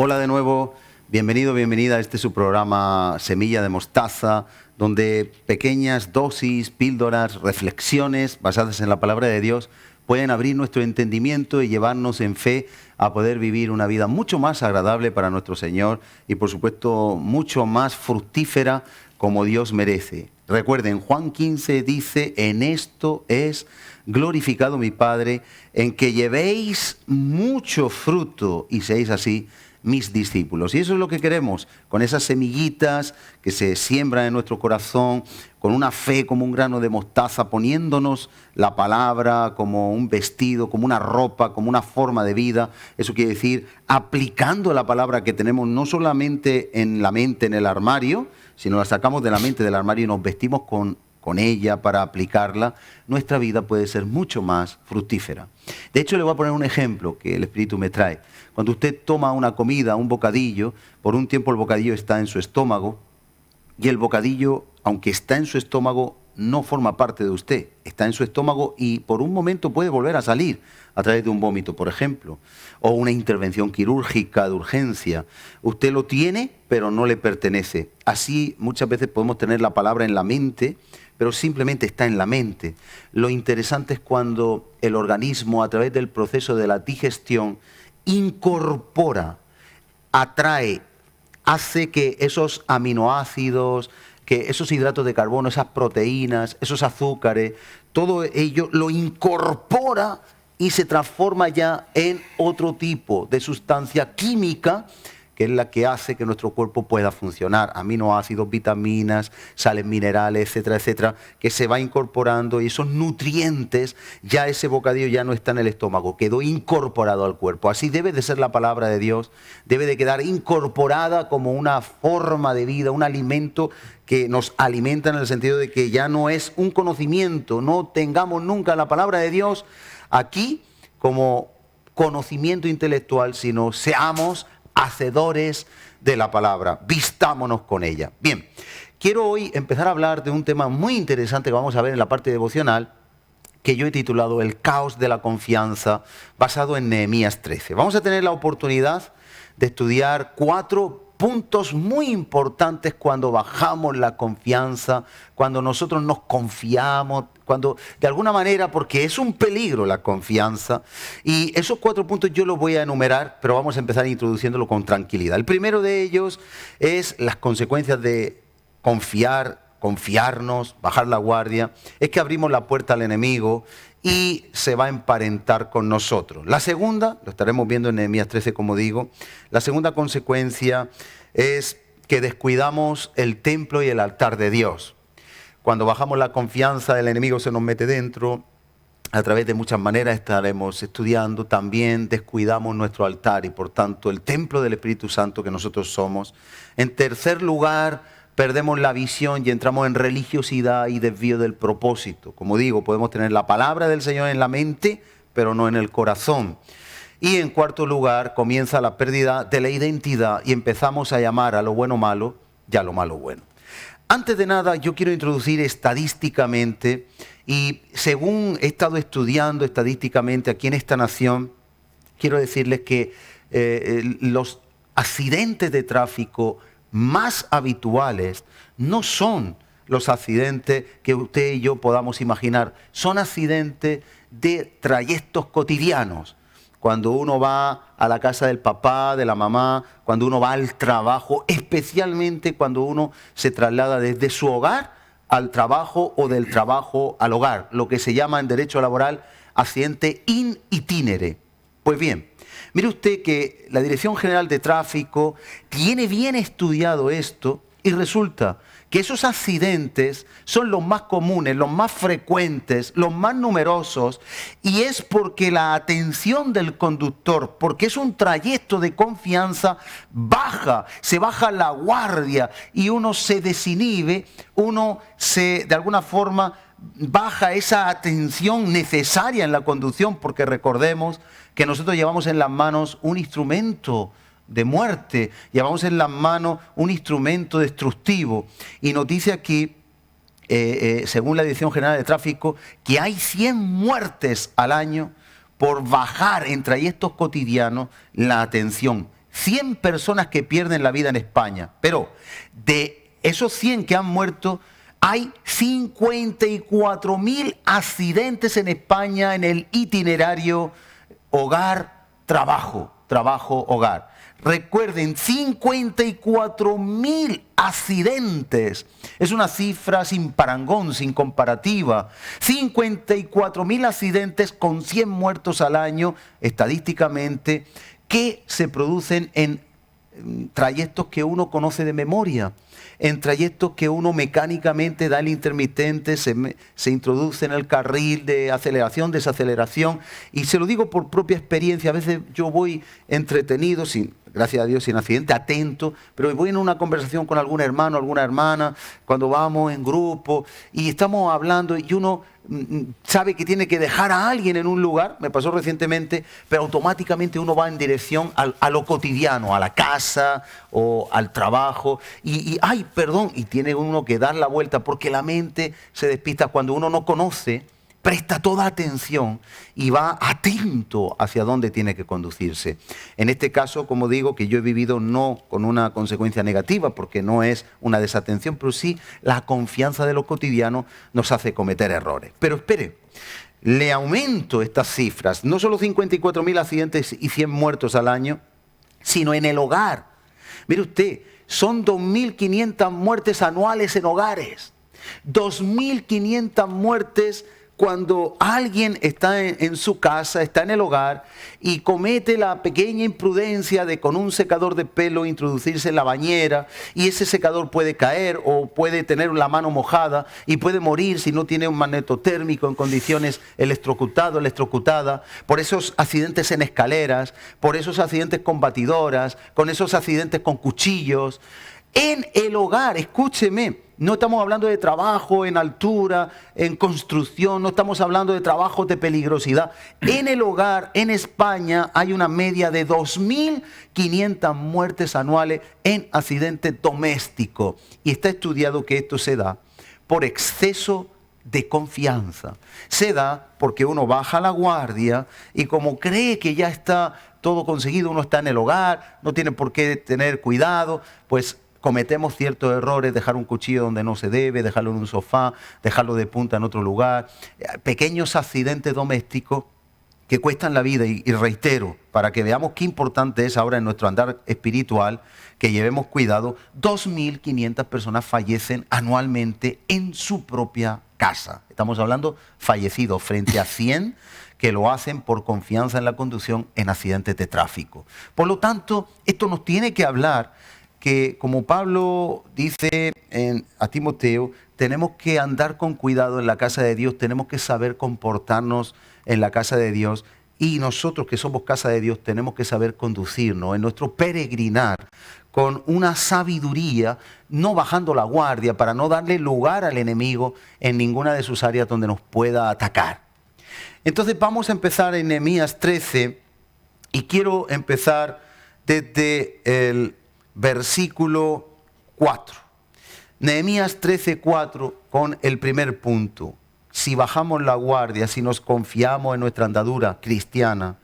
Hola de nuevo, bienvenido, bienvenida a este su programa Semilla de Mostaza, donde pequeñas dosis, píldoras, reflexiones basadas en la palabra de Dios pueden abrir nuestro entendimiento y llevarnos en fe a poder vivir una vida mucho más agradable para nuestro Señor y por supuesto mucho más fructífera como Dios merece. Recuerden, Juan 15 dice, en esto es glorificado mi Padre, en que llevéis mucho fruto y seáis así mis discípulos. Y eso es lo que queremos, con esas semillitas que se siembran en nuestro corazón, con una fe como un grano de mostaza, poniéndonos la palabra como un vestido, como una ropa, como una forma de vida. Eso quiere decir, aplicando la palabra que tenemos no solamente en la mente, en el armario, sino la sacamos de la mente del armario y nos vestimos con ella para aplicarla, nuestra vida puede ser mucho más fructífera. De hecho, le voy a poner un ejemplo que el Espíritu me trae. Cuando usted toma una comida, un bocadillo, por un tiempo el bocadillo está en su estómago y el bocadillo, aunque está en su estómago, no forma parte de usted. Está en su estómago y por un momento puede volver a salir a través de un vómito, por ejemplo, o una intervención quirúrgica de urgencia. Usted lo tiene, pero no le pertenece. Así muchas veces podemos tener la palabra en la mente, pero simplemente está en la mente. Lo interesante es cuando el organismo, a través del proceso de la digestión, incorpora, atrae, hace que esos aminoácidos, que esos hidratos de carbono, esas proteínas, esos azúcares, todo ello lo incorpora y se transforma ya en otro tipo de sustancia química que es la que hace que nuestro cuerpo pueda funcionar. Aminoácidos, vitaminas, sales minerales, etcétera, etcétera, que se va incorporando y esos nutrientes, ya ese bocadillo ya no está en el estómago, quedó incorporado al cuerpo. Así debe de ser la palabra de Dios, debe de quedar incorporada como una forma de vida, un alimento que nos alimenta en el sentido de que ya no es un conocimiento, no tengamos nunca la palabra de Dios aquí como conocimiento intelectual, sino seamos hacedores de la palabra, vistámonos con ella. Bien, quiero hoy empezar a hablar de un tema muy interesante que vamos a ver en la parte devocional, que yo he titulado El caos de la confianza, basado en Nehemías 13. Vamos a tener la oportunidad de estudiar 4 puntos muy importantes cuando bajamos la confianza, cuando nosotros nos confiamos, cuando de alguna manera, porque es un peligro la confianza. Y esos 4 puntos yo los voy a enumerar, pero vamos a empezar introduciéndolo con tranquilidad. El primero de ellos es las consecuencias de confiarnos, bajar la guardia. Es que abrimos la puerta al enemigo y se va a emparentar con nosotros. La segunda, lo estaremos viendo en Nehemías 13, como digo, la segunda consecuencia es que descuidamos el templo y el altar de Dios. Cuando bajamos la confianza, el enemigo se nos mete dentro. A través de muchas maneras estaremos estudiando. También descuidamos nuestro altar y por tanto el templo del Espíritu Santo que nosotros somos. En tercer lugar, perdemos la visión y entramos en religiosidad y desvío del propósito. Como digo, podemos tener la palabra del Señor en la mente, pero no en el corazón. Y en cuarto lugar, comienza la pérdida de la identidad y empezamos a llamar a lo bueno malo y a lo malo bueno. Antes de nada, yo quiero introducir estadísticamente, y según he estado estudiando estadísticamente aquí en esta nación, quiero decirles que los accidentes de tráfico más habituales no son los accidentes que usted y yo podamos imaginar, son accidentes de trayectos cotidianos. Cuando uno va a la casa del papá, de la mamá, cuando uno va al trabajo, especialmente cuando uno se traslada desde su hogar al trabajo o del trabajo al hogar, lo que se llama en derecho laboral accidente in itinere. Pues bien, mire usted que la Dirección General de Tráfico tiene bien estudiado esto y resulta que esos accidentes son los más comunes, los más frecuentes, los más numerosos, y es porque la atención del conductor, porque es un trayecto de confianza, se baja la guardia y uno se desinhibe, de alguna forma baja esa atención necesaria en la conducción, porque recordemos que nosotros llevamos en las manos un instrumento de muerte, llevamos en las manos un instrumento destructivo. Y nos dice aquí, según la Dirección General de Tráfico, que hay 100 muertes al año por bajar en trayectos cotidianos la atención. 100 personas que pierden la vida en España. Pero de esos 100 que han muerto, hay 54.000 accidentes en España en el itinerario hogar-trabajo, trabajo-hogar. Recuerden, 54.000 accidentes. Es una cifra sin parangón, sin comparativa. 54.000 accidentes con 100 muertos al año, estadísticamente, que se producen en trayectos que uno conoce de memoria, en trayectos que uno mecánicamente da el intermitente, se introduce en el carril de aceleración, desaceleración, y se lo digo por propia experiencia. A veces yo voy entretenido, gracias a Dios sin accidente, atento, pero voy en una conversación con algún hermano, alguna hermana, cuando vamos en grupo y estamos hablando y uno sabe que tiene que dejar a alguien en un lugar, me pasó recientemente, pero automáticamente uno va en dirección a lo cotidiano, a la casa o al trabajo y ay, perdón, y tiene uno que dar la vuelta porque la mente se despista cuando uno no conoce. Presta toda atención y va atento hacia dónde tiene que conducirse. En este caso, como digo, que yo he vivido no con una consecuencia negativa, porque no es una desatención, pero sí la confianza de lo cotidiano nos hace cometer errores. Pero espere, le aumento estas cifras, no solo 54.000 accidentes y 100 muertos al año, sino en el hogar. Mire usted, son 2.500 muertes anuales en hogares, 2.500 muertes cuando alguien está en su casa, está en el hogar y comete la pequeña imprudencia de con un secador de pelo introducirse en la bañera y ese secador puede caer o puede tener la mano mojada y puede morir si no tiene un magnetotérmico en condiciones electrocutada, por esos accidentes en escaleras, por esos accidentes con batidoras, con esos accidentes con cuchillos. En el hogar, escúcheme, no estamos hablando de trabajo en altura, en construcción, no estamos hablando de trabajos de peligrosidad. En el hogar, en España, hay una media de 2.500 muertes anuales en accidentes domésticos. Y está estudiado que esto se da por exceso de confianza. Se da porque uno baja la guardia y como cree que ya está todo conseguido, uno está en el hogar, no tiene por qué tener cuidado, pues cometemos ciertos errores, dejar un cuchillo donde no se debe, dejarlo en un sofá, dejarlo de punta en otro lugar, pequeños accidentes domésticos que cuestan la vida y reitero, para que veamos qué importante es ahora en nuestro andar espiritual, que llevemos cuidado, 2.500 personas fallecen anualmente en su propia casa. Estamos hablando fallecidos frente a 100 que lo hacen por confianza en la conducción en accidentes de tráfico. Por lo tanto, esto nos tiene que hablar que, como Pablo dice a Timoteo, tenemos que andar con cuidado en la casa de Dios, tenemos que saber comportarnos en la casa de Dios y nosotros que somos casa de Dios tenemos que saber conducirnos en nuestro peregrinar con una sabiduría, no bajando la guardia para no darle lugar al enemigo en ninguna de sus áreas donde nos pueda atacar. Entonces vamos a empezar en Nehemías 13 y quiero empezar desde el versículo 4. Nehemías 13:4 con el primer punto. Si bajamos la guardia, si nos confiamos en nuestra andadura cristiana,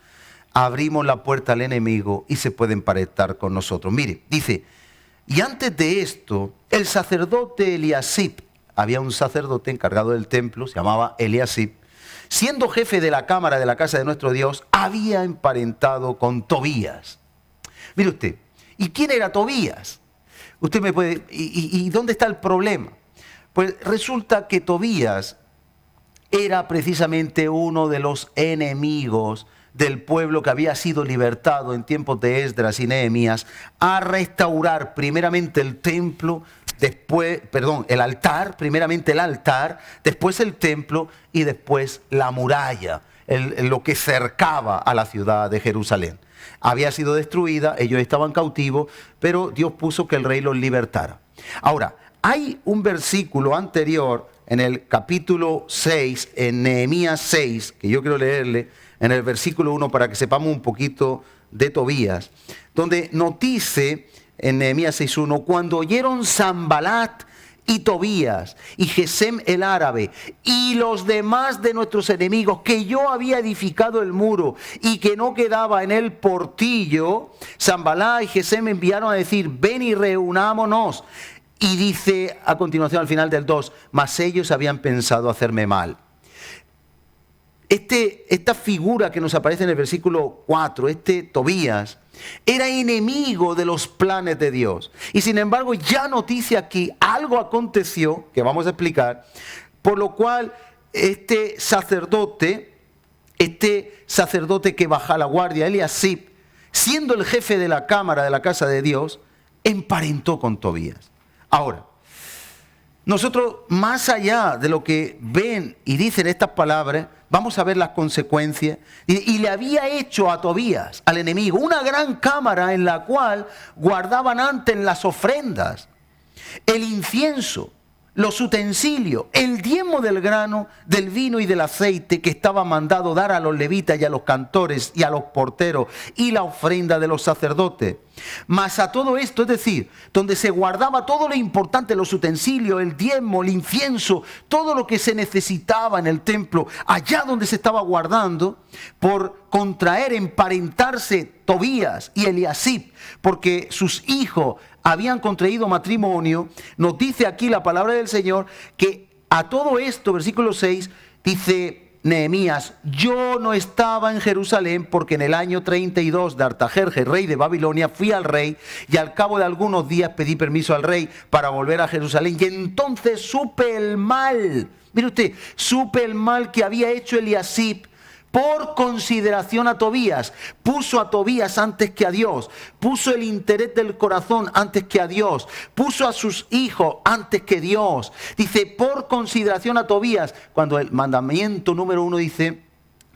abrimos la puerta al enemigo y se puede emparentar con nosotros. Mire, dice, y antes de esto, el sacerdote Eliasib, había un sacerdote encargado del templo, se llamaba Eliasib, siendo jefe de la cámara de la casa de nuestro Dios, había emparentado con Tobías. Mire usted, ¿y quién era Tobías? Usted me puede... ¿Y dónde está el problema? Pues resulta que Tobías era precisamente uno de los enemigos del pueblo que había sido libertado en tiempos de Esdras y Nehemías a restaurar primeramente el templo, el altar, primeramente el altar, después el templo y después la muralla, lo que cercaba a la ciudad de Jerusalén. Había sido destruida, ellos estaban cautivos, pero Dios puso que el rey los libertara. Ahora, hay un versículo anterior en el capítulo 6, en Nehemías 6, que yo quiero leerle en el versículo 1 para que sepamos un poquito de Tobías, donde nos dice en Nehemías 6:1, cuando oyeron Sanbalat y Tobías, y Gesem el árabe, y los demás de nuestros enemigos, que yo había edificado el muro, y que no quedaba en el portillo, Sanballat y Gesem enviaron a decir, ven y reunámonos. Y dice a continuación al final del 2, mas ellos habían pensado hacerme mal. Esta figura que nos aparece en el versículo 4, Tobías, era enemigo de los planes de Dios. Y sin embargo, ya noticia aquí, algo aconteció, que vamos a explicar, por lo cual este sacerdote que baja la guardia, Eliasib, siendo el jefe de la cámara de la casa de Dios, emparentó con Tobías. Ahora, nosotros, más allá de lo que ven y dicen estas palabras, vamos a ver las consecuencias. Y le había hecho a Tobías, al enemigo, una gran cámara en la cual guardaban antes las ofrendas, el incienso, los utensilios, el diezmo del grano, del vino y del aceite que estaba mandado dar a los levitas y a los cantores y a los porteros, y la ofrenda de los sacerdotes. Mas a todo esto, es decir, donde se guardaba todo lo importante, los utensilios, el diezmo, el incienso, todo lo que se necesitaba en el templo, allá donde se estaba guardando, por contraer, emparentarse Tobías y Eliasib, porque sus hijos habían contraído matrimonio, nos dice aquí la palabra del Señor que a todo esto, versículo 6, dice Nehemías, yo no estaba en Jerusalén porque en el año 32 de Artajerjes, rey de Babilonia, fui al rey y al cabo de algunos días pedí permiso al rey para volver a Jerusalén y entonces supe el mal, mire usted, supe el mal que había hecho Eliasib por consideración a Tobías. Puso a Tobías antes que a Dios, puso el interés del corazón antes que a Dios, puso a sus hijos antes que Dios. Dice, por consideración a Tobías, cuando el mandamiento número 1 dice,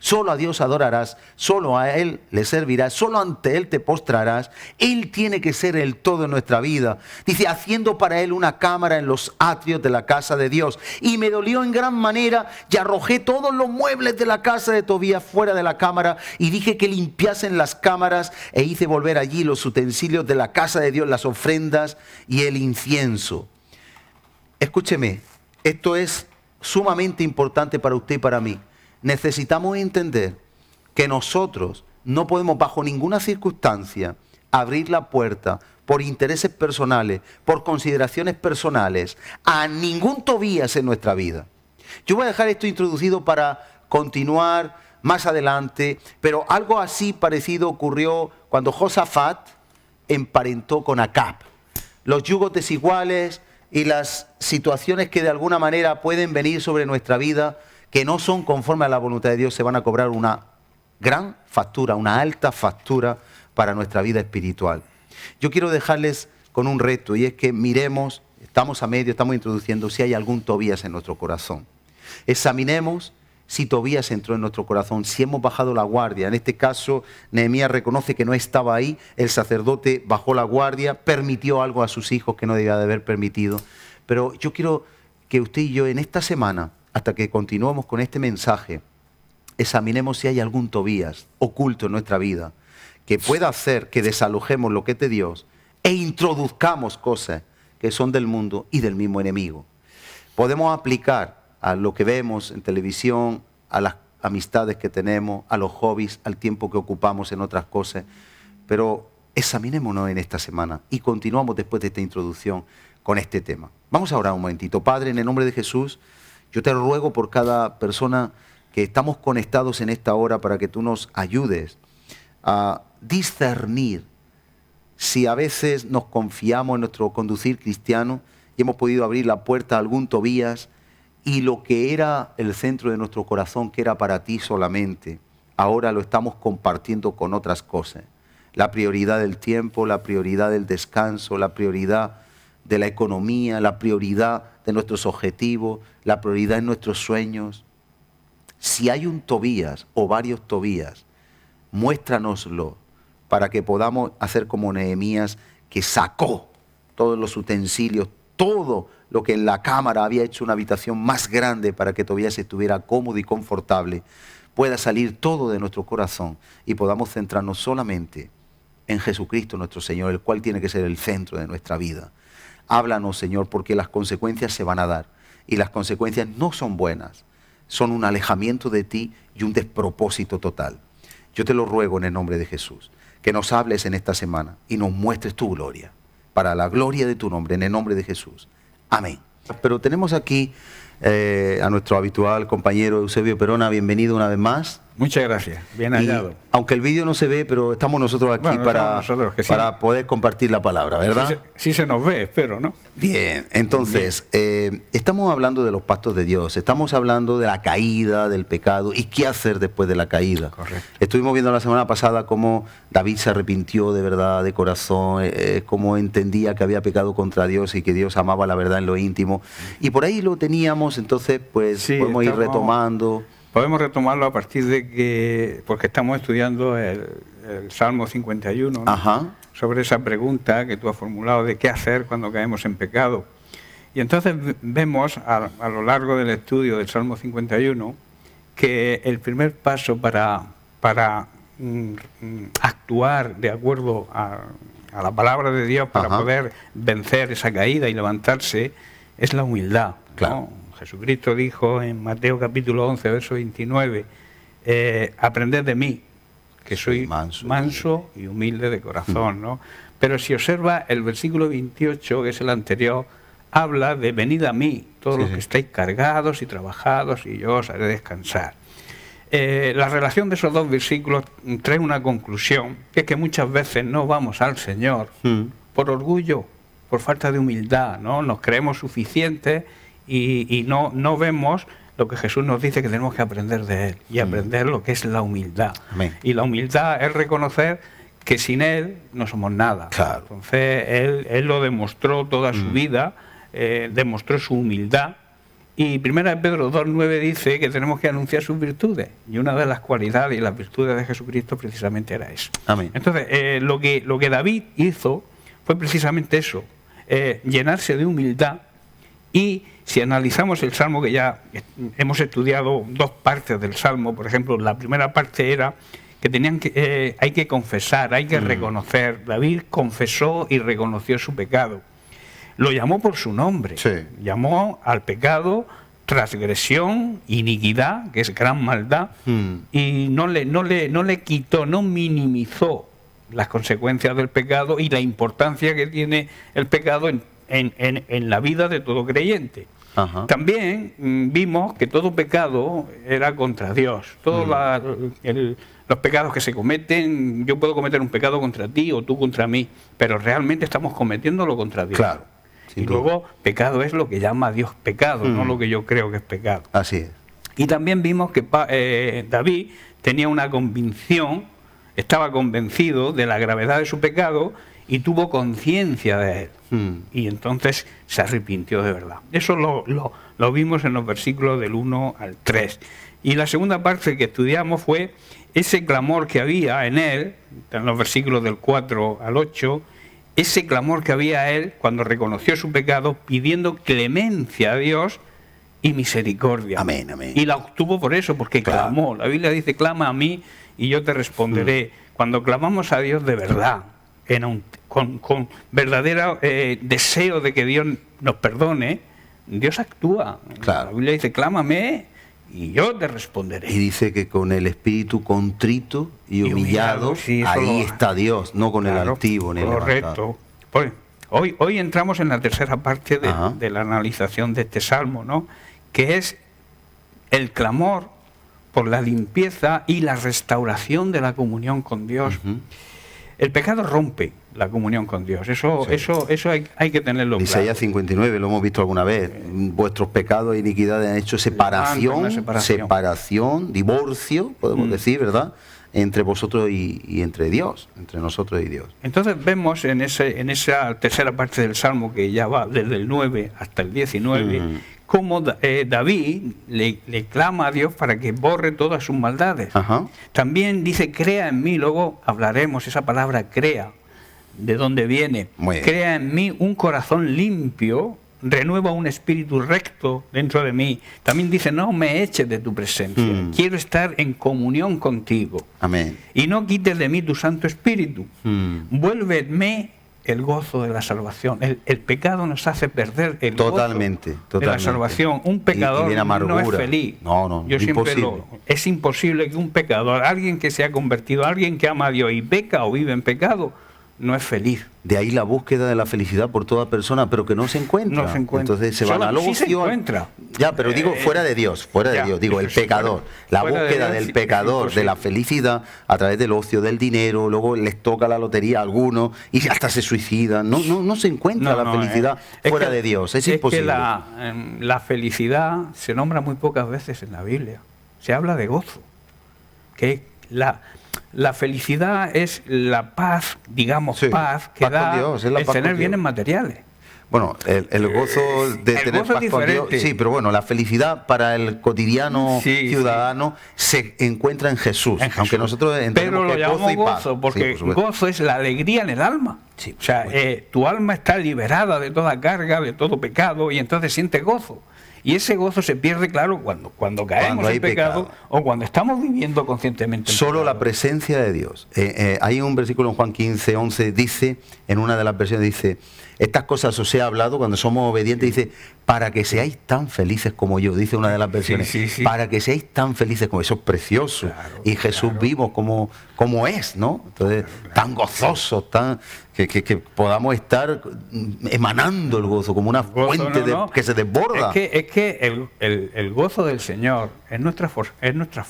solo a Dios adorarás, solo a Él le servirás, solo ante Él te postrarás. Él tiene que ser el todo en nuestra vida. Dice, haciendo para Él una cámara en los atrios de la casa de Dios. Y me dolió en gran manera y arrojé todos los muebles de la casa de Tobías fuera de la cámara y dije que limpiasen las cámaras e hice volver allí los utensilios de la casa de Dios, las ofrendas y el incienso. Escúcheme, esto es sumamente importante para usted y para mí. Necesitamos entender que nosotros no podemos bajo ninguna circunstancia abrir la puerta por intereses personales, por consideraciones personales, a ningún Tobías en nuestra vida. Yo voy a dejar esto introducido para continuar más adelante, pero algo así parecido ocurrió cuando Josafat emparentó con Acab. Los yugos desiguales y las situaciones que de alguna manera pueden venir sobre nuestra vida que no son conforme a la voluntad de Dios, se van a cobrar una gran factura, una alta factura para nuestra vida espiritual. Yo quiero dejarles con un reto y es que miremos, estamos a medio, estamos introduciendo si hay algún Tobías en nuestro corazón. Examinemos si Tobías entró en nuestro corazón, si hemos bajado la guardia. En este caso, Nehemías reconoce que no estaba ahí, el sacerdote bajó la guardia, permitió algo a sus hijos que no debía de haber permitido. Pero yo quiero que usted y yo en esta semana, hasta que continuemos con este mensaje, examinemos si hay algún Tobías oculto en nuestra vida que pueda hacer que desalojemos lo que es de Dios e introduzcamos cosas que son del mundo y del mismo enemigo. Podemos aplicar a lo que vemos en televisión, a las amistades que tenemos, a los hobbies, al tiempo que ocupamos en otras cosas, pero examinémonos en esta semana y continuamos después de esta introducción con este tema. Vamos a orar un momentito. Padre, en el nombre de Jesús, yo te ruego por cada persona que estamos conectados en esta hora para que tú nos ayudes a discernir si a veces nos confiamos en nuestro conducir cristiano y hemos podido abrir la puerta a algún Tobías y lo que era el centro de nuestro corazón, que era para ti solamente, ahora lo estamos compartiendo con otras cosas. La prioridad del tiempo, la prioridad del descanso, la prioridad de la economía, la prioridad de nuestros objetivos, la prioridad en nuestros sueños. Si hay un Tobías o varios Tobías, muéstranoslo para que podamos hacer como Nehemías, que sacó todos los utensilios, todo lo que en la cámara había hecho una habitación más grande para que Tobías estuviera cómodo y confortable, pueda salir todo de nuestro corazón y podamos centrarnos solamente en Jesucristo nuestro Señor, el cual tiene que ser el centro de nuestra vida. Háblanos, Señor, porque las consecuencias se van a dar. Y las consecuencias no son buenas. Son un alejamiento de ti y un despropósito total. Yo te lo ruego en el nombre de Jesús, que nos hables en esta semana y nos muestres tu gloria, para la gloria de tu nombre, en el nombre de Jesús. Amén. Pero tenemos aquí a nuestro habitual compañero Eusebio Perona. Bienvenido una vez más. Muchas gracias, bien hallado. Aunque el vídeo no se ve, pero estamos nosotros aquí para poder compartir la palabra, ¿verdad? Sí se nos ve, espero, ¿no? Bien, entonces, estamos hablando de los pactos de Dios, estamos hablando de la caída, del pecado y qué hacer después de la caída. Correcto. Estuvimos viendo la semana pasada cómo David se arrepintió de verdad, de corazón, cómo entendía que había pecado contra Dios y que Dios amaba la verdad en lo íntimo. Y por ahí lo teníamos, entonces pues sí, podemos ir retomando. Podemos retomarlo a partir de que, porque estamos estudiando el Salmo 51, ¿no? Ajá. Sobre esa pregunta que tú has formulado de qué hacer cuando caemos en pecado. Y entonces vemos a lo largo del estudio del Salmo 51 que el primer paso para actuar de acuerdo a la palabra de Dios, para poder vencer esa caída y levantarse, es la humildad, ¿no? Claro. Jesucristo dijo en Mateo capítulo 11, verso 29, aprended de mí, que soy manso y humilde de corazón, ¿no? Pero si observa el versículo 28, que es el anterior, habla de venid a mí, todos los que estáis cargados y trabajados, y yo os haré descansar. La relación de esos dos versículos trae una conclusión, que es que muchas veces no vamos al Señor por orgullo, por falta de humildad, ¿no? Nos creemos suficientes y no vemos lo que Jesús nos dice que tenemos que aprender de Él, y aprender lo que es la humildad. Amén. Y la humildad es reconocer que sin Él no somos nada. Claro. Entonces Él lo demostró toda su vida, demostró su humildad, y 1 Pedro 2:9 dice que tenemos que anunciar sus virtudes, y una de las cualidades y las virtudes de Jesucristo precisamente era eso. Amén. Entonces lo que David hizo fue precisamente eso, llenarse de humildad. Y si analizamos el Salmo, que ya hemos estudiado dos partes del Salmo, por ejemplo, la primera parte era que hay que confesar, hay que reconocer. David confesó y reconoció su pecado. Lo llamó por su nombre. Sí. Llamó al pecado transgresión, iniquidad, que es gran maldad, y no le quitó, no minimizó las consecuencias del pecado y la importancia que tiene el pecado en la vida de todo creyente. Ajá. También vimos que todo pecado era contra Dios. Todos los pecados que se cometen, yo puedo cometer un pecado contra ti o tú contra mí, pero realmente estamos cometiéndolo contra Dios. Claro. Y luego pecado es lo que llama a Dios pecado, no lo que yo creo que es pecado. Así es. Y también vimos que David tenía una convicción, estaba convencido de la gravedad de su pecado y tuvo conciencia de él. Y entonces se arrepintió de verdad. Eso lo vimos en los versículos del 1 al 3. Y la segunda parte que estudiamos fue ese clamor que había en él, en los versículos del 4 al 8, ese clamor que había él cuando reconoció su pecado, pidiendo clemencia a Dios y misericordia. Amén, amén. Y la obtuvo por eso, porque clamó. La Biblia dice, clama a mí y yo te responderé. Cuando clamamos a Dios de verdad, con verdadero deseo de que Dios nos perdone, Dios actúa. Claro. La Biblia dice, clámame y yo te responderé. Y dice que con el espíritu contrito y humillado, sí, ahí está Dios, no con el altivo ni el levantado. Correcto. Hoy entramos en la tercera parte de la analización de este salmo, ¿no? Que es el clamor por la limpieza y la restauración de la comunión con Dios. El pecado rompe la comunión con Dios. Eso hay que tenerlo claro. Isaías 59, lo hemos visto alguna vez. Vuestros pecados e iniquidades han hecho separación, divorcio, podemos decir, ¿verdad? Entre vosotros y entre Dios, entre nosotros y Dios. Entonces vemos en esa tercera parte del Salmo, que ya va desde el 9 hasta el 19, cómo David le clama a Dios para que borre todas sus maldades. También dice, crea en mí, luego hablaremos esa palabra crea, de dónde viene. Crea en mí un corazón limpio, renueva un espíritu recto dentro de mí. También dice, no me eches de tu presencia, quiero estar en comunión contigo. Amén. Y no quites de mí tu Santo Espíritu. Vuélveme el gozo de la salvación. El pecado nos hace perder el totalmente, gozo de la salvación. Un pecador no es feliz. No, yo siempre es imposible que un pecador, alguien que se ha convertido, alguien que ama a Dios y peca o vive en pecado, no es feliz. De ahí la búsqueda de la felicidad por toda persona, pero que no se encuentra. No se encuentra. Entonces se van al ocio. Sí se encuentra. Ya, pero digo fuera de Dios, digo el pecador. La búsqueda del pecador, de la felicidad, a través del ocio, del dinero, luego les toca la lotería a algunos y hasta se suicidan. No se encuentra la felicidad fuera de Dios, es imposible. Que la felicidad se nombra muy pocas veces en la Biblia. Se habla de gozo, que la felicidad es la paz, digamos, paz que da Dios, el tener bienes materiales. Bueno, el gozo de tener paz con Dios, sí, pero bueno, la felicidad para el cotidiano ciudadano se encuentra en Jesús, aunque nosotros entendemos que gozo y paz. Porque gozo es la alegría en el alma. Sí, o sea, tu alma está liberada de toda carga, de todo pecado, y entonces siente gozo. Y ese gozo se pierde, claro, cuando caemos en pecado o cuando estamos viviendo conscientemente en solo pecado. La presencia de Dios. Hay un versículo en Juan 15, 11, dice, en una de las versiones dice, estas cosas os he hablado cuando somos obedientes, dice, para que seáis tan felices como yo, dice una de las versiones, para que seáis tan felices como yo. Eso es precioso. Claro, y Jesús vimos como es, ¿no? Entonces, tan gozoso, que podamos estar emanando el gozo como una fuente que se desborda. Es que el gozo del Señor es nuestra fuerza, es nuestra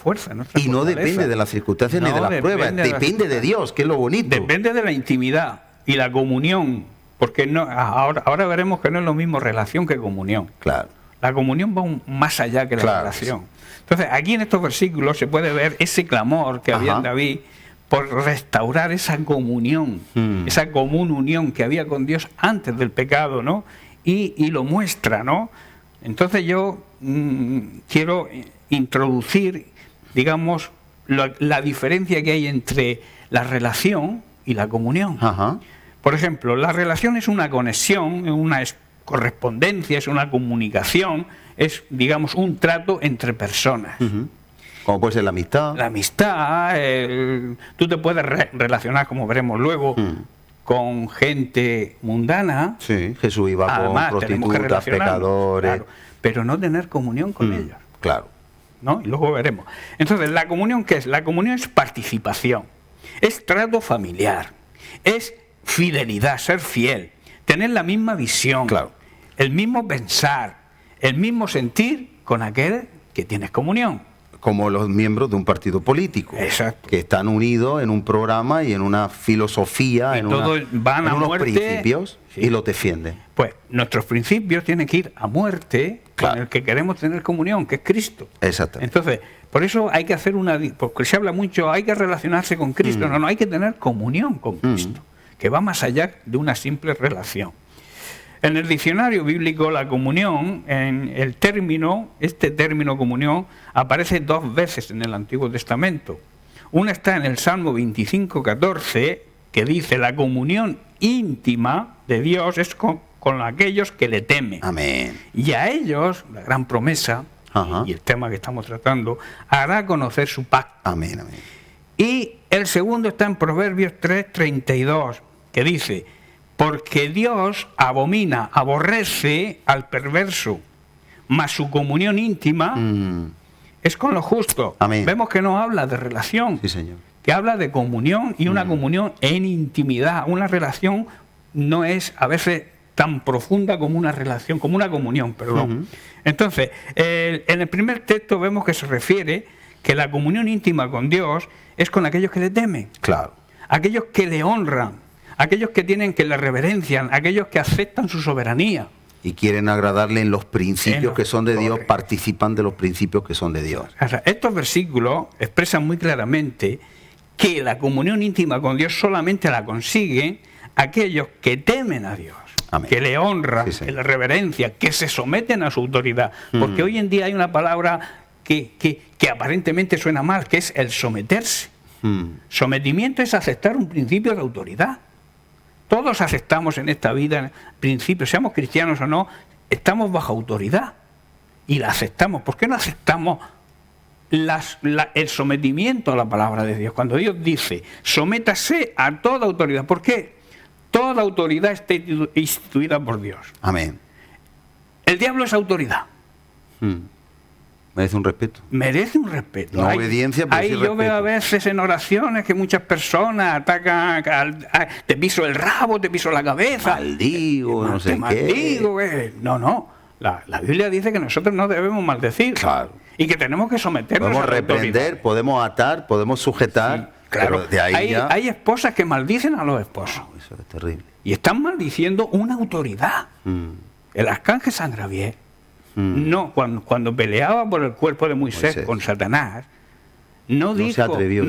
y no depende de las circunstancias ni de las pruebas, depende de Dios, que es lo bonito. Depende de la intimidad y la comunión. Porque ahora veremos que no es lo mismo relación que comunión. Claro. La comunión va más allá que la relación. Entonces, aquí en estos versículos se puede ver ese clamor que había en David por restaurar esa comunión, esa común unión que había con Dios antes del pecado, ¿no? Y lo muestra, ¿no? Entonces yo quiero introducir, digamos, la diferencia que hay entre la relación y la comunión. Por ejemplo, la relación es una conexión, una correspondencia, es una comunicación, es, digamos, un trato entre personas. Como puede ser la amistad. La amistad, tú te puedes relacionar, como veremos luego, con gente mundana. Sí, Jesús iba con prostitutas, pecadores. Claro, pero no tener comunión con ellos. Claro. ¿No? Y luego veremos. Entonces, ¿la comunión qué es? La comunión es participación, es trato familiar, es fidelidad, ser fiel, tener la misma visión, el mismo pensar, el mismo sentir con aquel que tienes comunión. Como los miembros de un partido político. Exacto. Que están unidos en un programa y en una filosofía, en unos principios y los defienden. Pues nuestros principios tienen que ir a muerte con el que queremos tener comunión, que es Cristo. Exacto. Entonces, por eso hay que hacer porque se habla mucho, hay que relacionarse con Cristo. No, hay que tener comunión con Cristo, que va más allá de una simple relación. En el diccionario bíblico, la comunión, este término comunión, aparece 2 veces en el Antiguo Testamento. Una está en el Salmo 25:14, que dice, la comunión íntima de Dios es con aquellos que le temen. Amén. Y a ellos, la gran promesa, y el tema que estamos tratando, hará conocer su pacto. Amén, amén. Y el segundo está en Proverbios 3:32, que dice, porque Dios aborrece al perverso, mas su comunión íntima es con lo justo. Amén. Vemos que no habla de relación, sí, señor, que habla de comunión y una comunión en intimidad. Una relación no es a veces tan profunda como una relación, como una comunión, perdón. Entonces, en el primer texto vemos que se refiere que la comunión íntima con Dios es con aquellos que le temen, aquellos que le honran, aquellos que le reverencian, aquellos que aceptan su soberanía. Y quieren agradarle en los principios que son de Dios, participan de los principios que son de Dios. O sea, estos versículos expresan muy claramente que la comunión íntima con Dios solamente la consiguen aquellos que temen a Dios, que le honran, que le reverencian, que se someten a su autoridad. Porque hoy en día hay una palabra que aparentemente suena mal, que es el someterse. Sometimiento es aceptar un principio de autoridad. Todos aceptamos en esta vida principios, seamos cristianos o no, estamos bajo autoridad y la aceptamos. ¿Por qué no aceptamos el sometimiento a la palabra de Dios? Cuando Dios dice, sométase a toda autoridad. ¿Por qué? Toda autoridad está instituida por Dios. Amén. El diablo es autoridad. Merece un respeto. Merece un respeto. No obediencia, pero sí yo respeto. veo a veces en oraciones que muchas personas atacan, te piso el rabo, te piso la cabeza. Maldigo, no sé te maldigo, No. La Biblia dice que nosotros no debemos maldecir. Claro. Y que tenemos que someternos Podemos a la autoridad. reprender, podemos atar, podemos sujetar. Sí, claro. Pero de ahí Hay esposas que maldicen a los esposos. No, eso es terrible. Y están maldiciendo una autoridad. El arcángel San Javier, no, cuando peleaba por el cuerpo de Moisés con Satanás, no se atrevió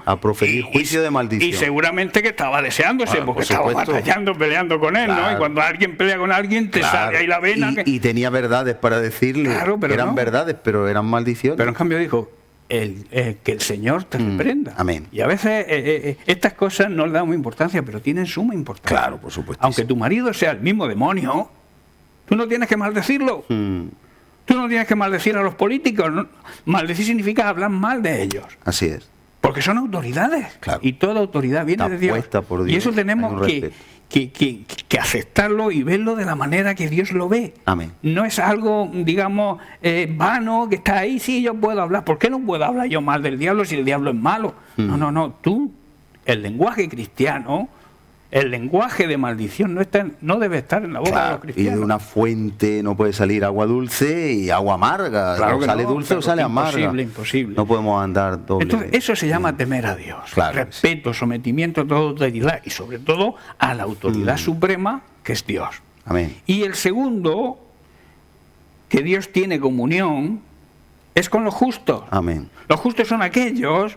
a proferir juicio de maldición. Y seguramente que estaba deseándose, porque estaba batallando, peleando con él, ¿no? Y cuando alguien pelea con alguien, te sale ahí la vena. Y tenía verdades para decirle, eran verdades, pero eran maldiciones. Pero en cambio dijo, que el Señor te reprenda. Amén. Y a veces estas cosas no le damos importancia, pero tienen suma importancia. Claro, por supuesto. Aunque tu marido sea el mismo demonio, tú no tienes que maldecirlo. Tú no tienes que maldecir a los políticos. ¿No? Maldecir significa hablar mal de ellos. Así es. Porque son autoridades. Claro. Y toda autoridad viene de Dios. Por Dios. Y eso tenemos que aceptarlo y verlo de la manera que Dios lo ve. Amén. No es algo, digamos, vano, que está ahí, sí, yo puedo hablar. ¿Por qué no puedo hablar yo mal del diablo si el diablo es malo? No. Tú, el lenguaje cristiano, el lenguaje de maldición no debe estar en la boca de los cristianos. Y de una fuente no puede salir agua dulce y agua amarga. Claro, o sale dulce o sale amarga. Imposible. No podemos andar doble. Entonces, eso se llama temer a Dios. Claro, respeto, sometimiento a toda autoridad y sobre todo a la autoridad suprema que es Dios. Amén. Y el segundo, que Dios tiene comunión, es con los justos. Amén. Los justos son aquellos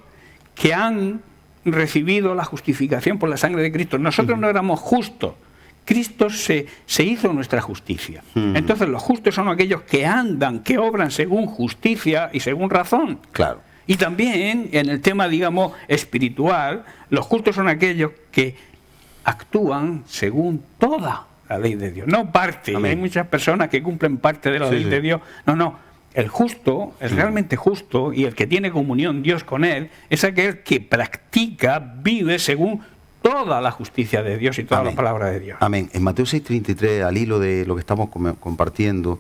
que han recibido la justificación por la sangre de Cristo. Nosotros no éramos justos. Cristo se hizo nuestra justicia. Entonces los justos son aquellos que andan, que obran según justicia y según razón. Claro. Y también en el tema, digamos, espiritual, los justos son aquellos que actúan según toda la ley de Dios, no parte. Amén. Hay muchas personas que cumplen parte de la ley de Dios. No. El justo, el realmente justo y el que tiene comunión Dios con él, es aquel que practica, vive según toda la justicia de Dios y toda la palabra de Dios. Amén. En Mateo 6:33, al hilo de lo que estamos compartiendo,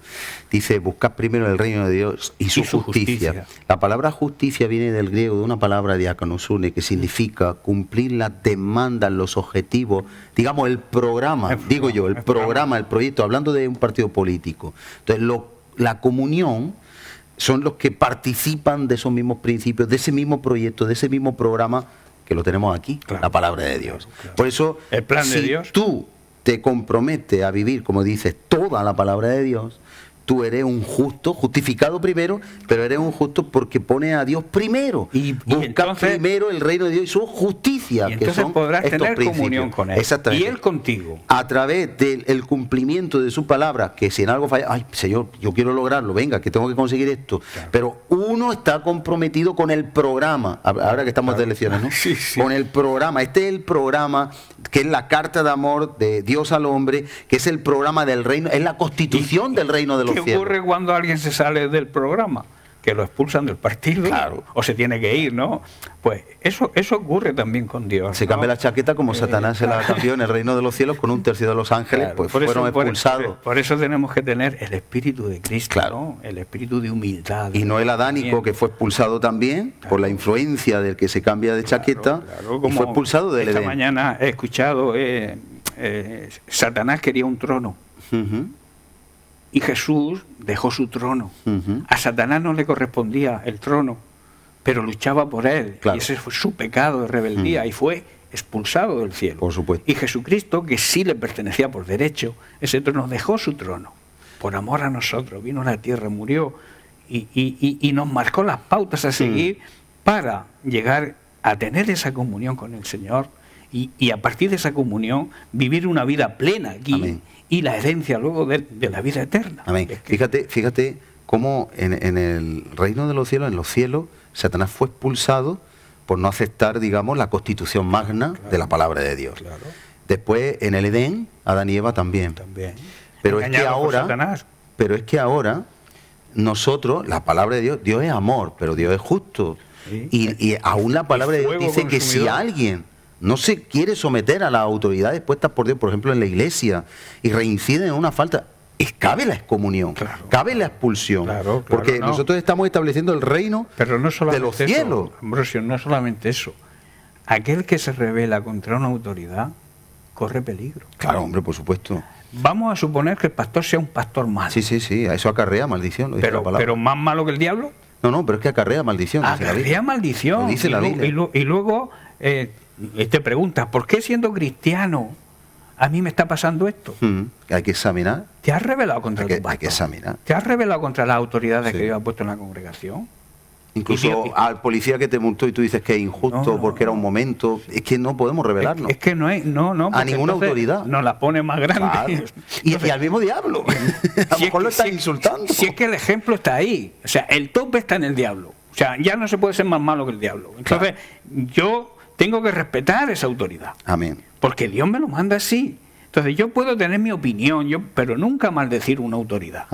dice, buscad primero el reino de Dios y su justicia. La palabra justicia viene del griego de una palabra diakonosune, que significa cumplir las demandas, los objetivos, digamos el programa, el proyecto, hablando de un partido político. Entonces, la comunión son los que participan de esos mismos principios, de ese mismo proyecto, de ese mismo programa que lo tenemos aquí, la palabra de Dios. Claro. Por eso, el plan de Dios. Tú te comprometes a vivir, como dices, toda la palabra de Dios, tú eres un justo, justificado primero, pero eres un justo porque pone a Dios primero. Y busca primero el reino de Dios y su justicia. Y entonces que son podrás estos tener principios. comunión con Él. Y Él contigo. A través del cumplimiento de su palabra, que si en algo falla, ay, Señor, yo quiero lograrlo, venga, que tengo que conseguir esto. Claro. Pero uno está comprometido con el programa, ahora que estamos de elecciones, ¿no? Sí. Con el programa. Este es el programa que es la carta de amor de Dios al hombre, que es el programa del reino, es la constitución del reino de los ¿Qué ocurre cuando alguien se sale del programa? Que lo expulsan del partido, claro, o se tiene que ir, ¿no? Pues eso ocurre también con Dios. Se cambia la chaqueta como Satanás se la cambió en el reino de los cielos con un tercio de los ángeles, pues fueron expulsados. Por eso tenemos que tener el espíritu de Cristo, claro, ¿no? El espíritu de humildad. Y no el adánico, que fue expulsado también, claro, por la influencia del que se cambia de chaqueta, y fue expulsado del Edén. Esta mañana he escuchado, Satanás quería un trono. Y Jesús dejó su trono. A Satanás no le correspondía el trono, pero luchaba por él. Claro. Y ese fue su pecado de rebeldía y fue expulsado del cielo. Por supuesto. Y Jesucristo, que sí le pertenecía por derecho, ese trono dejó su trono. Por amor a nosotros, vino a la tierra, murió y nos marcó las pautas a seguir para llegar a tener esa comunión con el Señor y a partir de esa comunión vivir una vida plena aquí. Amén. Y la herencia luego de la vida eterna. Amén. Fíjate cómo en el reino de los cielos, en los cielos, Satanás fue expulsado por no aceptar, digamos, la constitución magna, claro, de la palabra de Dios. Claro. Después, en el Edén, Adán y Eva también. Pero es que ahora nosotros, la palabra de Dios, Dios es amor, pero Dios es justo. Sí. Y aún la palabra de Dios dice que si alguien no se quiere someter a las autoridades puestas por Dios, por ejemplo, en la iglesia, y reinciden en una falta, cabe la excomunión, cabe la expulsión, porque nosotros estamos estableciendo el reino de los cielos. Ambrosio, no solamente eso. Aquel que se rebela contra una autoridad corre peligro. Claro, hombre, por supuesto. Vamos a suponer que el pastor sea un pastor malo. Sí, a eso acarrea maldición. Lo dice la palabra. Pero más malo que el diablo. No, pero es que acarrea maldición. Acarrea maldición. Lo dice la Biblia. Y luego te preguntas, ¿por qué siendo cristiano a mí me está pasando esto? Hay que examinar. ¿Te has rebelado contra tu pastor? Hay que examinar. ¿Te has rebelado contra las autoridades que Dios ha puesto en la congregación? Incluso al policía que te multó y tú dices que es injusto porque era un momento. Es que no podemos rebelarnos. Es que no hay, a ninguna autoridad. Nos la pone más grande. Claro. Y al mismo diablo. A lo mejor lo estás insultando. Si es que el ejemplo está ahí. O sea, el tope está en el diablo. O sea, ya no se puede ser más malo que el diablo. Entonces, yo tengo que respetar esa autoridad. Amén. Porque Dios me lo manda así. Entonces yo puedo tener mi opinión, pero nunca maldecir una autoridad.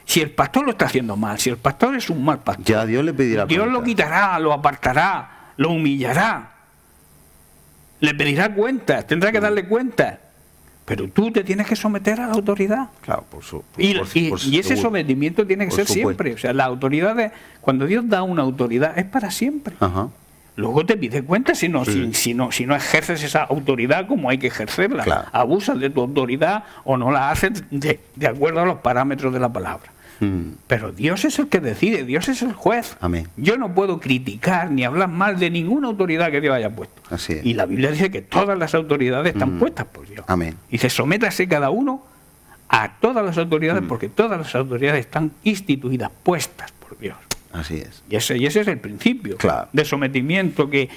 Si el pastor lo está haciendo mal, si el pastor es un mal pastor, ya Dios le pedirá Dios lo quitará, lo apartará, lo humillará, le pedirá cuentas, tendrá que darle cuentas. Pero tú te tienes que someter a la autoridad. Claro, y ese sometimiento tiene que ser siempre. O sea, las autoridades, cuando Dios da una autoridad, es para siempre. Luego te pide cuenta si no ejerces esa autoridad como hay que ejercerla. Claro. Abusas de tu autoridad o no la haces de acuerdo a los parámetros de la palabra. Pero Dios es el que decide, Dios es el juez. Amén. Yo no puedo criticar ni hablar mal de ninguna autoridad que Dios haya puesto. Así es. Y la Biblia dice que todas las autoridades están puestas por Dios. Amén. Y se sométase cada uno a todas las autoridades porque todas las autoridades están instituidas, puestas por Dios. Así es. Y ese es el principio de sometimiento que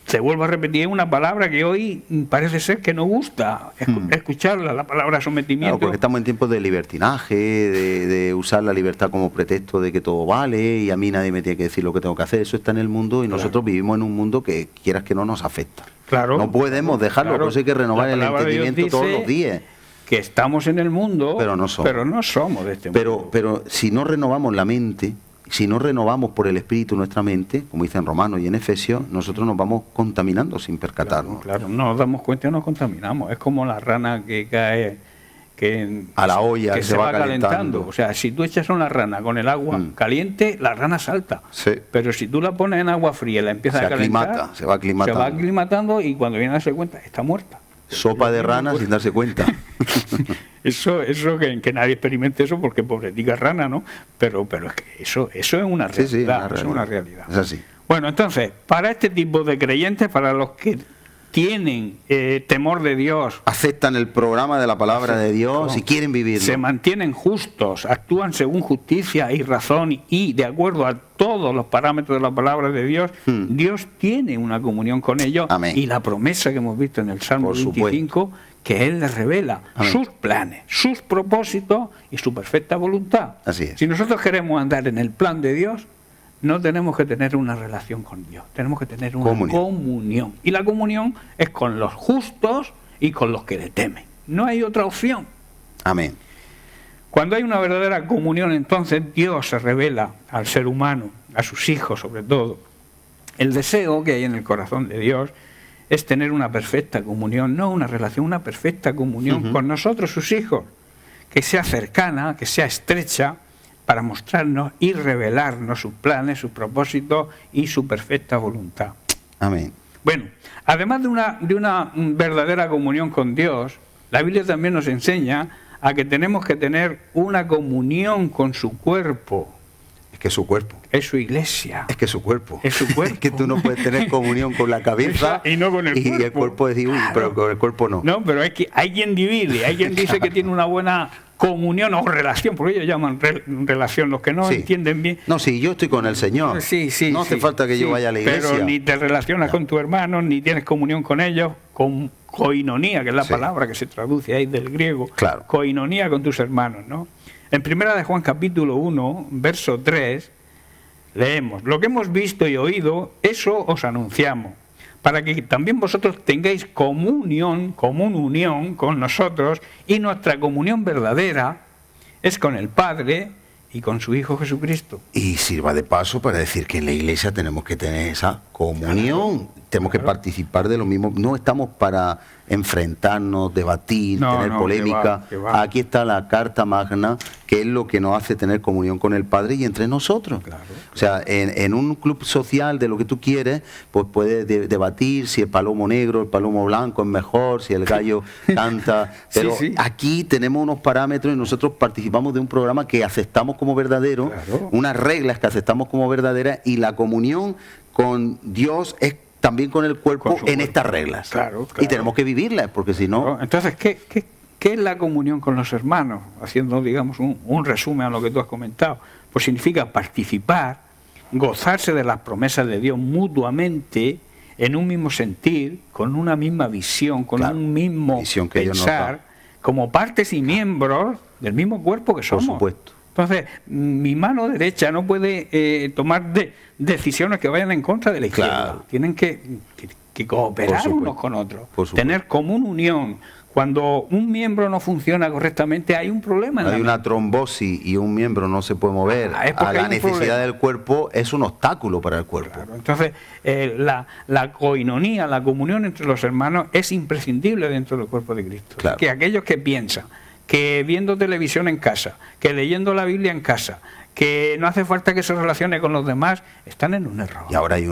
se vuelvo a repetir, una palabra que hoy parece ser que no gusta escucharla, la palabra sometimiento. Claro, porque estamos en tiempos de libertinaje, de usar la libertad como pretexto de que todo vale y a mí nadie me tiene que decir lo que tengo que hacer. Eso está en el mundo y nosotros vivimos en un mundo que quieras que no nos afecta. No podemos dejarlo, por eso hay que renovar el entendimiento todos los días. Que estamos en el mundo, pero no somos de este mundo. Pero si no renovamos la mente, si no renovamos por el Espíritu nuestra mente, como dice en Romanos y en Efesios, nosotros nos vamos contaminando sin percatarnos. Claro, no nos damos cuenta y nos contaminamos. Es como la rana que cae a la olla, que se va calentando. O sea, si tú echas una rana con el agua caliente, la rana salta. Sí. Pero si tú la pones en agua fría y la empiezas a calentar, se va aclimatando y cuando viene a darse cuenta, está muerta. Sopa de rana sin darse cuenta. Eso que nadie experimente eso porque pobretica rana, ¿no? Pero es que eso es una realidad. Es una realidad. Es así. Bueno, entonces, para este tipo de creyentes, para los que tienen temor de Dios, aceptan el programa de la palabra de Dios y quieren vivirlo, se mantienen justos, actúan según justicia y razón y de acuerdo a todos los parámetros de la palabra de Dios, Dios tiene una comunión con ellos. Amén. Y la promesa que hemos visto en el Salmo 25, que Él les revela sus planes, sus propósitos y su perfecta voluntad. Así es. Si nosotros queremos andar en el plan de Dios, no tenemos que tener una relación con Dios, tenemos que tener una comunión. Y la comunión es con los justos y con los que le temen. No hay otra opción. Amén. Cuando hay una verdadera comunión, entonces Dios se revela al ser humano, a sus hijos sobre todo. El deseo que hay en el corazón de Dios es tener una perfecta comunión, no una relación, una perfecta comunión con nosotros, sus hijos, que sea cercana, que sea estrecha, para mostrarnos y revelarnos sus planes, sus propósitos y su perfecta voluntad. Amén. Bueno, además de una verdadera comunión con Dios, la Biblia también nos enseña a que tenemos que tener una comunión con su cuerpo. Es que es su cuerpo. Es su iglesia. Es que es su cuerpo. Es su cuerpo. Es que tú no puedes tener comunión con la cabeza y no con el cuerpo. Y el cuerpo decir, pero con el cuerpo no. No, pero es que hay quien divide, hay quien dice que tiene una buena comunión o relación, porque ellos llaman relación, los que no entienden bien. No, sí, yo estoy con el Señor. Sí, no hace falta que yo vaya a la iglesia. Pero ni te relacionas con tus hermanos, ni tienes comunión con ellos, con koinonía, que es la palabra que se traduce ahí del griego. Claro. Koinonía con tus hermanos, ¿no? En Primera de Juan capítulo 1, verso 3, leemos: lo que hemos visto y oído, eso os anunciamos, para que también vosotros tengáis comunión con nosotros, y nuestra comunión verdadera es con el Padre y con su Hijo Jesucristo. Y sirva de paso para decir que en la iglesia tenemos que tener esa comunión. tenemos que participar de lo mismo. No estamos para enfrentarnos, debatir, tener polémica. Que va. Aquí está la Carta Magna, que es lo que nos hace tener comunión con el Padre y entre nosotros. Claro. O sea, en un club social de lo que tú quieres, pues puedes debatir si el palomo negro, el palomo blanco es mejor, si el gallo canta. Pero aquí tenemos unos parámetros y nosotros participamos de un programa que aceptamos como verdadero, unas reglas que aceptamos como verdaderas, y la comunión con Dios es también con el cuerpo en estas reglas. Y tenemos que vivirlas, porque si no... Entonces, ¿qué es la comunión con los hermanos? Haciendo, digamos, un resumen a lo que tú has comentado. Pues significa participar, gozarse de las promesas de Dios mutuamente, en un mismo sentir, con una misma visión, con un mismo pensar, como partes y miembros del mismo cuerpo que somos. Por supuesto. Entonces, mi mano derecha no puede tomar decisiones que vayan en contra de la izquierda. Tienen que cooperar unos con otros, tener común unión. Cuando un miembro no funciona correctamente, hay un problema. Hay una trombosis y un miembro no se puede mover a la necesidad del cuerpo, es un obstáculo para el cuerpo. Claro. Entonces, la coinonía, la comunión entre los hermanos es imprescindible dentro del cuerpo de Cristo. Claro. Que aquellos que piensan que viendo televisión en casa, que leyendo la Biblia en casa, que no hace falta que se relacione con los demás, están en un error. Y ahora hay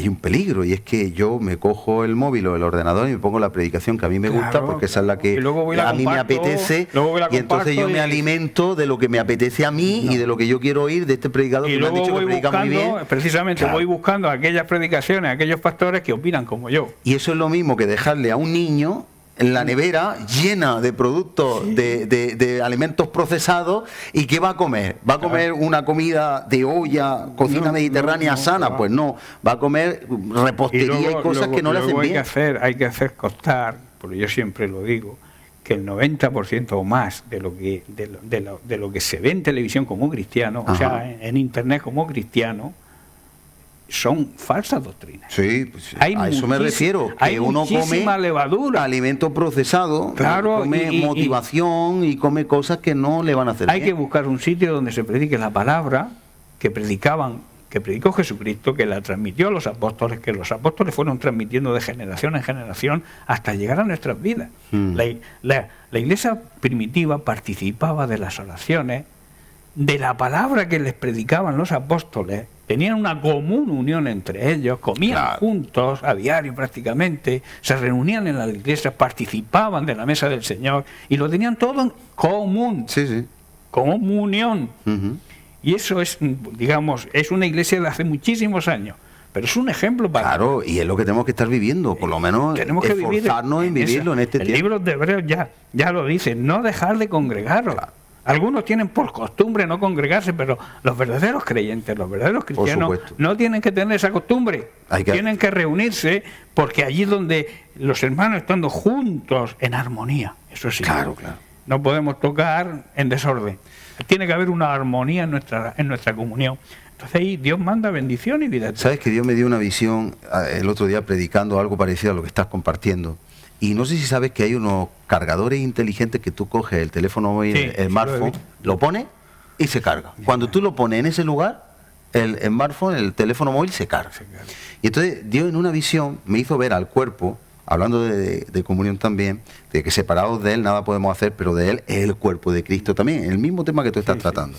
un peligro, y es que yo me cojo el móvil o el ordenador y me pongo la predicación que a mí me gusta, porque esa es la que a mí me apetece, y entonces yo me alimento de lo que me apetece a mí y de lo que yo quiero oír de este predicador, y que me han dicho que predica muy bien. Precisamente voy buscando aquellas predicaciones, aquellos pastores que opinan como yo. Y eso es lo mismo que dejarle a un niño en la nevera llena de productos, de alimentos procesados, ¿y qué va a comer? ¿Va a comer una comida de olla, cocina mediterránea sana? Pues no, va a comer repostería y cosas que no le hacen bien. Hay que hacer constar, porque yo siempre lo digo, que el 90% o más de lo que se ve en televisión como cristiano, o sea, en internet como cristiano, son falsas doctrinas. Sí, pues, a eso me refiero, que uno come levadura, alimento procesado, come motivación y come cosas que no le van a hacer bien. Hay que buscar un sitio donde se predique la palabra que predicó Jesucristo, que la transmitió a los apóstoles, que los apóstoles fueron transmitiendo de generación en generación hasta llegar a nuestras vidas. La iglesia primitiva participaba de las oraciones, de la palabra que les predicaban los apóstoles, tenían una común unión entre ellos, comían juntos a diario prácticamente, se reunían en las iglesias, participaban de la mesa del Señor y lo tenían todo en común, comunión. Y eso es, digamos, es una iglesia de hace muchísimos años, pero es un ejemplo para... Claro, y es lo que tenemos que estar viviendo, por lo menos tenemos que esforzarnos en vivirlo en este tiempo. El libro de Hebreos ya lo dice, no dejar de congregaros. Algunos tienen por costumbre no congregarse, pero los verdaderos creyentes, los verdaderos cristianos, no tienen que tener esa costumbre. Tienen que reunirse, porque allí es donde los hermanos estando juntos en armonía. Eso sí. Claro. No podemos tocar en desorden. Tiene que haber una armonía en nuestra comunión. Entonces ahí Dios manda bendición y vida. ¿Sabes que Dios me dio una visión el otro día predicando algo parecido a lo que estás compartiendo? Y no sé si sabes que hay unos cargadores inteligentes que tú coges el teléfono móvil, el smartphone, lo pones y se carga. Cuando tú lo pones en ese lugar, el smartphone, el teléfono móvil se carga. Y entonces Dios en una visión me hizo ver al cuerpo, hablando de comunión también, de que separados de Él nada podemos hacer, pero de Él es el cuerpo de Cristo también, el mismo tema que tú estás tratando.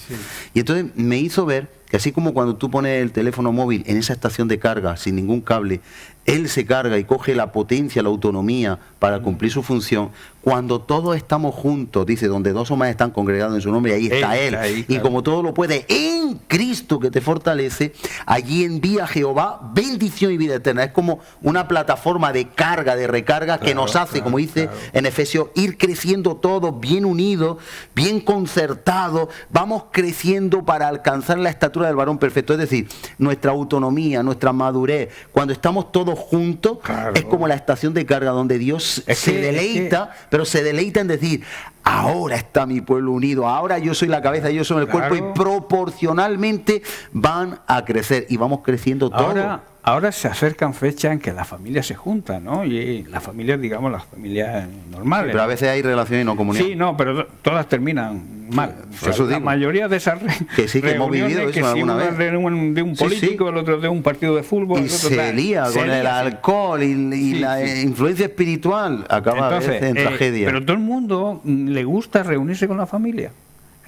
Y entonces me hizo ver que así como cuando tú pones el teléfono móvil en esa estación de carga sin ningún cable, él se carga y coge la potencia, la autonomía para cumplir su función. Cuando todos estamos juntos, dice, donde dos o más están congregados en su nombre, ahí está Él. Y como todo lo puede en Cristo que te fortalece, allí envía Jehová bendición y vida eterna. Es como una plataforma de carga, de recarga, que nos hace, como dice en Efesios, ir creciendo todos bien unidos, bien concertados. Vamos creciendo para alcanzar la estatura del varón perfecto. Es decir, nuestra autonomía, nuestra madurez, cuando estamos todos juntos, es como la estación de carga donde Dios se deleita, pero se deleita en decir, ahora está mi pueblo unido, ahora yo soy la cabeza, yo soy el cuerpo, y proporcionalmente van a crecer y vamos creciendo todos. ahora se acercan fechas en que las familias se juntan, ¿no? Y las familias, digamos, las familias normales. Sí, pero a veces hay relaciones y no comunión. Sí, no, pero todas terminan mal. Sí, o sea, la mayoría de esas que sí, que hemos vivido eso que alguna vez. De un político, el otro de un partido de fútbol. Y se lía con el alcohol y la influencia espiritual. Acaba a veces en tragedia. Pero todo el mundo le gusta reunirse con la familia.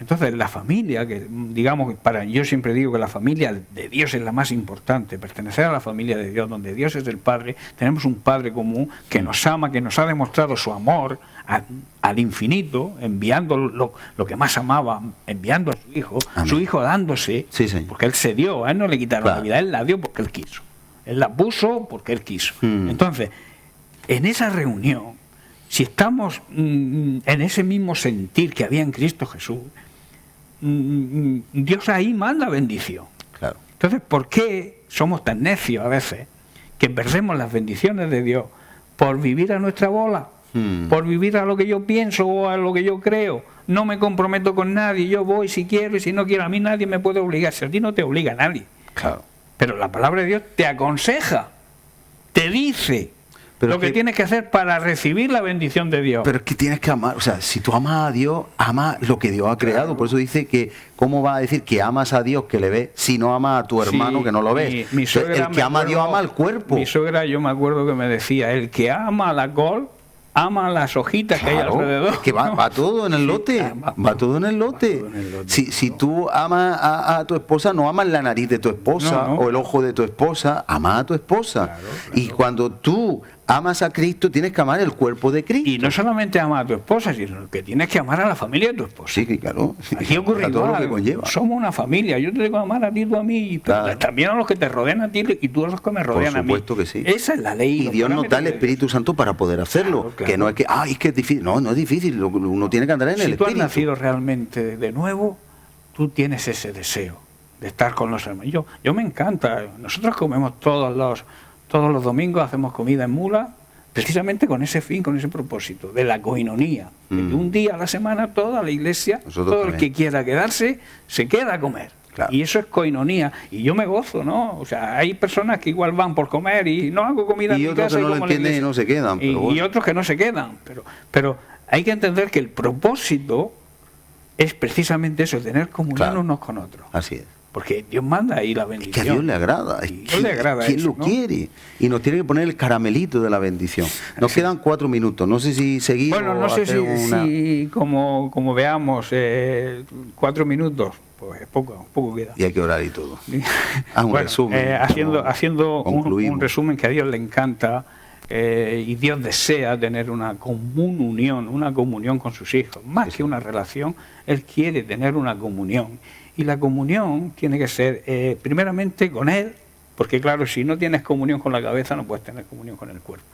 Entonces, la familia, que digamos, yo siempre digo que la familia de Dios es la más importante, pertenecer a la familia de Dios, donde Dios es el Padre, tenemos un Padre común que nos ama, que nos ha demostrado su amor al infinito, enviando lo que más amaba, enviando a su hijo dándose, porque Él se dio, a Él no le quitaron la vida, Él la dio porque Él quiso, Él la puso porque Él quiso. Entonces, en esa reunión, si estamos en ese mismo sentir que había en Cristo Jesús, Dios ahí manda bendición. Claro. Entonces, ¿por qué somos tan necios a veces que perdemos las bendiciones de Dios por vivir a nuestra bola? Por vivir a lo que yo pienso o a lo que yo creo. No me comprometo con nadie, yo voy si quiero y si no quiero. A mí nadie me puede obligar, si a ti no te obliga a nadie. Claro. Pero la palabra de Dios te aconseja, te dice lo que tienes que hacer para recibir la bendición de Dios. Pero es que tienes que amar, o sea, si tú amas a Dios, ama lo que Dios ha creado. Claro. Por eso dice que, ¿cómo va a decir que amas a Dios que le ves si no amas a tu hermano que no lo ves? Mi suegra, el que ama a Dios ama al cuerpo. Mi suegra, yo me acuerdo que me decía, el que ama la col, ama las hojitas que hay alrededor. Es que va todo en el lote, va todo en el lote. Si tú amas a tu esposa, no amas la nariz de tu esposa o el ojo de tu esposa, ama a tu esposa. Claro. Y cuando tú amas a Cristo, tienes que amar el cuerpo de Cristo. Y no solamente amar a tu esposa, sino que tienes que amar a la familia de tu esposa. Sí, claro. Aquí ocurre todo lo que conlleva. Somos una familia, yo te tengo que amar a ti, tú a mí, pero también a los que te rodean a ti y tú a los que me rodean a mí. Por supuesto que sí. Esa es la ley. Y Dios nos da el Espíritu Santo para poder hacerlo. Claro. Que no es que, es que es difícil. No, no es difícil. Uno tiene que andar en el Espíritu. Si tú has nacido realmente de nuevo, tú tienes ese deseo de estar con los hermanos. Yo me encanta. Nosotros comemos todos los domingos, hacemos comida en mula, precisamente con ese fin, con ese propósito, de la coinonía. De un día a la semana toda la iglesia, todo el que quiera quedarse, se queda a comer. Claro. Y eso es coinonía. Y yo me gozo, ¿no? O sea, hay personas que igual van por comer y no hago comida en mi casa. Y otros que no lo entienden y no se quedan. Y otros que no se quedan. Pero hay que entender que el propósito es precisamente eso, tener comunión unos con otros. Así es. Porque Dios manda ahí la bendición. Es que a Dios le agrada. ¿Quién lo quiere? Y nos tiene que poner el caramelito de la bendición. Nos quedan 4 minutos. No sé si seguimos. Bueno, no sé si como veamos, 4 minutos, pues poco queda. Y hay que orar y todo. Un resumen. Haciendo un resumen que a Dios le encanta. Y Dios desea tener una comunión con sus hijos. Más que una relación, Él quiere tener una comunión. Y la comunión tiene que ser primeramente con Él, porque claro, si no tienes comunión con la cabeza, no puedes tener comunión con el cuerpo.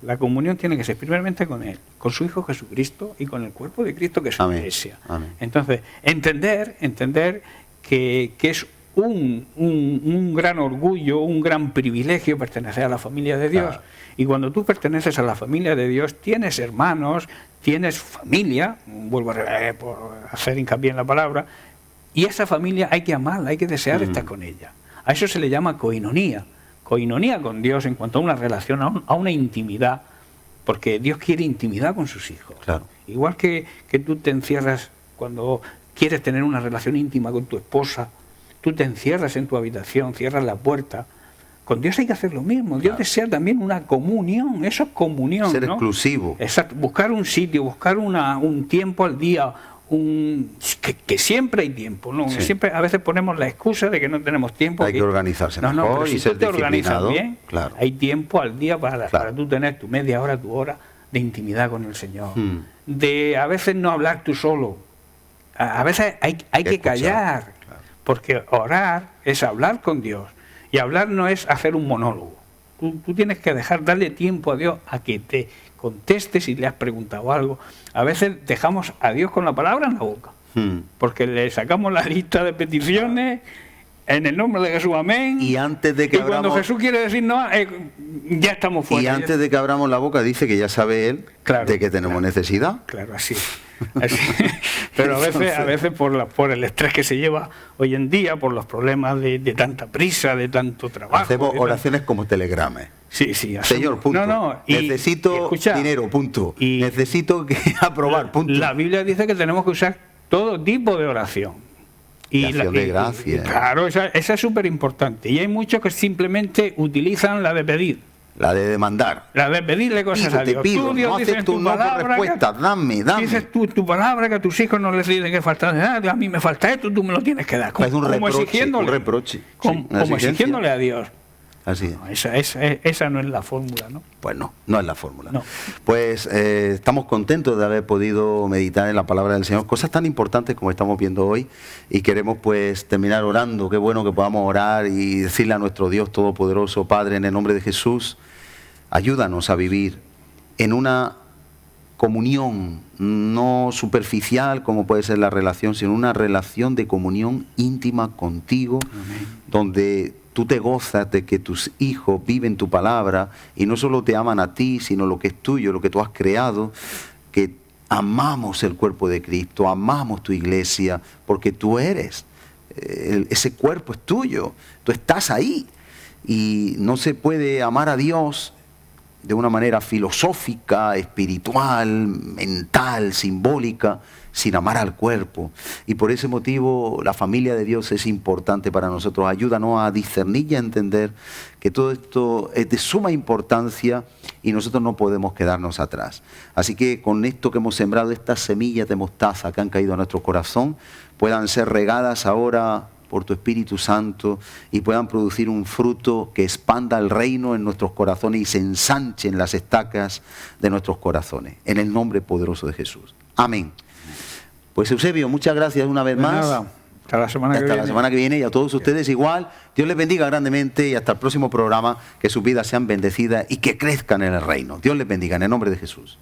La comunión tiene que ser primeramente con Él, con su Hijo Jesucristo y con el cuerpo de Cristo, que es su iglesia. Amén. Entonces, entender que es un gran orgullo, un gran privilegio pertenecer a la familia de Dios. Claro. Y cuando tú perteneces a la familia de Dios, tienes hermanos, tienes familia, vuelvo a hacer hincapié en la palabra, y esa familia hay que amarla, hay que desear estar con ella. A eso se le llama coinonía. Coinonía con Dios en cuanto a una relación, a una intimidad, porque Dios quiere intimidad con sus hijos. Claro. Igual que tú te encierras cuando quieres tener una relación íntima con tu esposa, tú te encierras en tu habitación, cierras la puerta. Con Dios hay que hacer lo mismo. Dios desea también una comunión. Eso es comunión. Ser ¿no? exclusivo. Exacto. Buscar un sitio, buscar un tiempo al día, que siempre hay tiempo, ¿no? Sí. Siempre a veces ponemos la excusa de que no tenemos tiempo. Hay que organizarse mejor pero y si ser tú te organizas bien, claro. Hay tiempo al día para tú tener tu media hora, tu hora de intimidad con el Señor. De a veces no hablar tú solo. A veces hay que callar, claro. Porque orar es hablar con Dios. Y hablar no es hacer un monólogo. Tú tienes que darle tiempo a Dios a que te conteste si le has preguntado algo. A veces dejamos a Dios con la palabra en la boca, porque le sacamos la lista de peticiones en el nombre de Jesús, amén. Y antes de que cuando Jesús quiere decir no, Ya estamos fuera. Y antes de que abramos la boca dice que ya sabe él de que tenemos necesidad. Claro, así es. Pero a veces por el estrés que se lleva hoy en día, por los problemas de tanta prisa, de tanto trabajo. Hacemos oraciones como telegramas. Sí. Señor, punto. Necesito dinero, punto. Necesito aprobar, punto. La Biblia dice que tenemos que usar todo tipo de oración. Y acción de gracias. Claro, esa es súper importante. Y hay muchos que simplemente utilizan la de pedir. La de demandar. La de pedirle cosas a Dios. Tú, Dios, no acepto no por respuesta. Dame. Dices tu palabra que a tus hijos no les dice que falta nada. A mí me falta esto, tú me lo tienes que dar. Es un reproche. Como exigiéndole a Dios. Así es. No, esa no es la fórmula, ¿no? Pues no es la fórmula. No. Pues estamos contentos de haber podido meditar en la palabra del Señor, cosas tan importantes como estamos viendo hoy, y queremos pues terminar orando. Qué bueno que podamos orar y decirle a nuestro Dios Todopoderoso: Padre, en el nombre de Jesús, ayúdanos a vivir en una comunión no superficial como puede ser la relación, sino una relación de comunión íntima contigo. Amén. Donde tú te gozas de que tus hijos viven tu palabra y no solo te aman a ti, sino lo que es tuyo, lo que tú has creado, que amamos el cuerpo de Cristo, amamos tu iglesia, porque tú eres, ese cuerpo es tuyo, tú estás ahí. Y no se puede amar a Dios de una manera filosófica, espiritual, mental, simbólica, sin amar al cuerpo. Y por ese motivo la familia de Dios es importante para nosotros. Ayúdanos a discernir y a entender que todo esto es de suma importancia y nosotros no podemos quedarnos atrás. Así que con esto que hemos sembrado, estas semillas de mostaza que han caído a nuestro corazón, puedan ser regadas ahora por tu Espíritu Santo y puedan producir un fruto que expanda el reino en nuestros corazones y se ensanchen las estacas de nuestros corazones. En el nombre poderoso de Jesús. Amén. Pues Eusebio, muchas gracias una vez más. Nada. Hasta la semana que viene y a todos ustedes igual. Dios les bendiga grandemente y hasta el próximo programa. Que sus vidas sean bendecidas y que crezcan en el reino. Dios les bendiga en el nombre de Jesús.